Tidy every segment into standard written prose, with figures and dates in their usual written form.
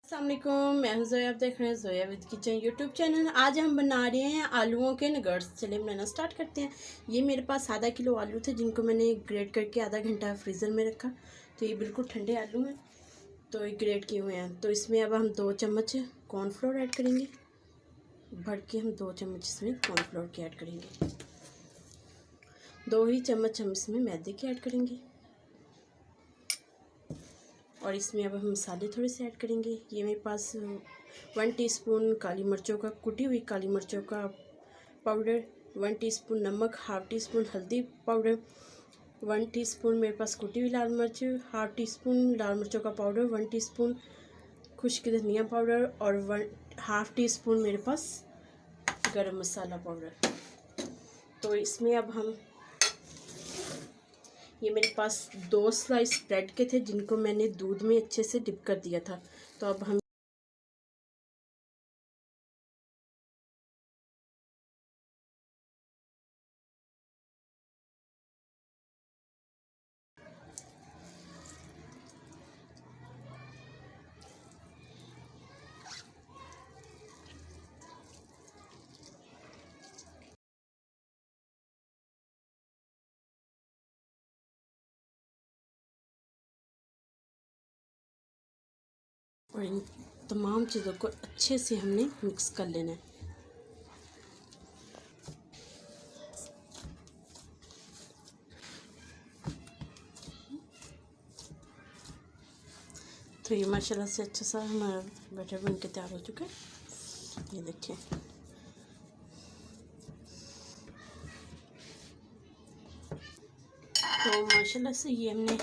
अस्सलामुअलैकुम, मैं हूं जोया। आप देख रहे हैं Zoya with kitchen YouTube channel. आज हम बना रहे हैं आलूओं के नगर्स। चलिए बनाना स्टार्ट करते हैं। ये मेरे पास आधा किलो आलू थे जिनको मैंने ग्रेट करके आधा घंटा फ्रीज़र में रखा। तो ये बिल्कुल ठंडे आलू हैं, तो ये ग्रेट किए हुए हैं। तो इसमें अब हम 2 चम्मच कॉर्नफ्लोर ऐड करेंगे। भर के हम 2 चम्मच इसमें कॉर्नफ्लोर के ऐड करेंगे। 2 ही चम्मच हम इसमें मैदे के ऐड करेंगे। और इसमें अब हम मसाले थोड़े से ऐड करेंगे। ये मेरे पास 1 टीस्पून काली मिर्चों का, कुटी हुई काली मिर्चों का पाउडर, 1 टीस्पून नमक, हाफ़ टी स्पून हल्दी पाउडर, 1 टीस्पून मेरे पास कुटी हुई लाल मिर्च, हाफ़ टी स्पून लाल मिर्चों का पाउडर, 1 टीस्पून खुश्क धनिया पाउडर और हाफ़ टी स्पून मेरे पास गरम मसाला पाउडर। तो इसमें अब हम, ये मेरे पास 2 स्लाइस ब्रेड के थे जिनको मैंने दूध में अच्छे से डिप कर दिया था। तो अब हम और इन तमाम चीज़ों को अच्छे से हमने मिक्स कर लेना है। तो ये माशाल्लाह से अच्छा सा हमारा बैटर बन के तैयार हो चुका है। ये देखिए, तो माशाल्लाह से ये हमने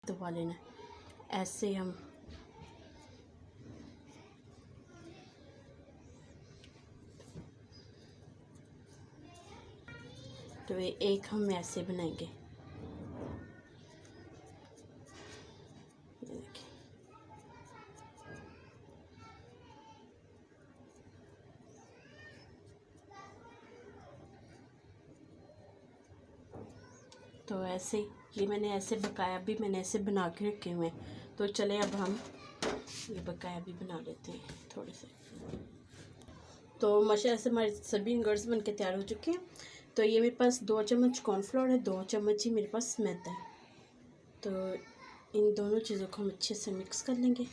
दबा लेना है। ऐसे हम तो ये एक हम ऐसे बनाएंगे। ये देखिए, तो ऐसे ये मैंने ऐसे बकाया भी मैंने ऐसे बना के रखे हुए हैं। तो चले अब हम ये बकाया भी बना लेते हैं थोड़े से। तो माशाल्लाह से हमारे सभी इंग्रेडिएंट्स बन के तैयार हो चुके हैं। तो ये मेरे पास 2 चम्मच कॉर्नफ्लोर है, 2 चम्मच ही मेरे पास मैदा है। तो इन दोनों चीज़ों को हम अच्छे से मिक्स कर लेंगे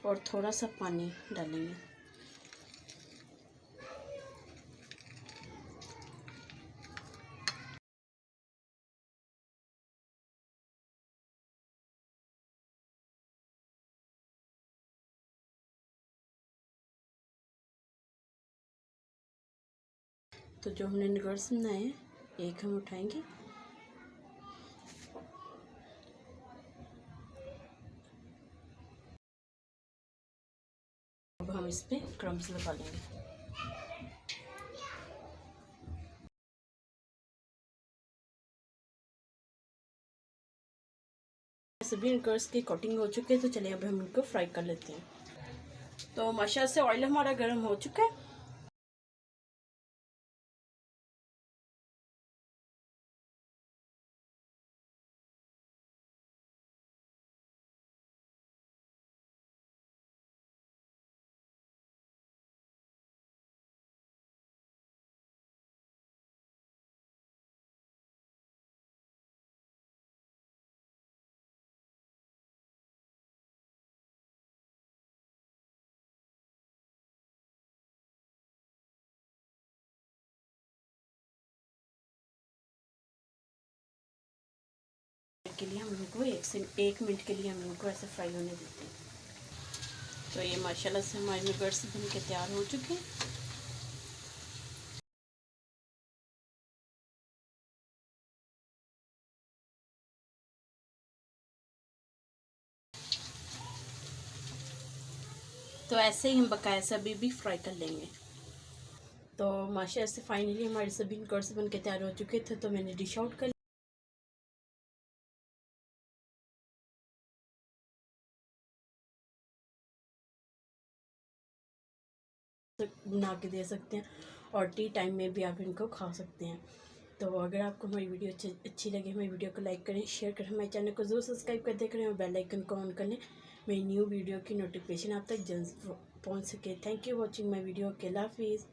और थोड़ा सा पानी डालेंगे। तो जो हमने नगर्स बनाए हैं, एक हम उठाएंगे अब हम इस पर क्रम्स लगा लेंगे। सभी नगर्स की कोटिंग हो चुके हैं। तो चलिए अब हम इनको फ्राई कर लेते हैं। तो माशाल्लाह से ऑयल हमारा गर्म हो चुका है। के लिए हम इनको 1 मिनट के लिए हम इनको ऐसे फ्राई होने देते हैं। तो ये माशाल्लाह से हमारे नगर्स बन के तैयार हो चुके हैं। तो ऐसे ही हम बकाया सभी भी फ्राई कर लेंगे। तो माशाल्लाह से फाइनली हमारे सभी कोर्स बन के तैयार हो चुके थे, तो मैंने डिश आउट कर बना के दे सकते हैं और टी टाइम में भी आप इनको खा सकते हैं। तो अगर आपको हमारी वीडियो अच्छी लगे, हमारी वीडियो को लाइक करें, शेयर करें, हमारे चैनल को ज़रूर सब्सक्राइब कर दें और बेल आइकन को ऑन कर लें, मेरी न्यू वीडियो की नोटिफिकेशन आप तक जल्द पहुंच सके। Thank you watching my video. अल्लाह हाफिज़।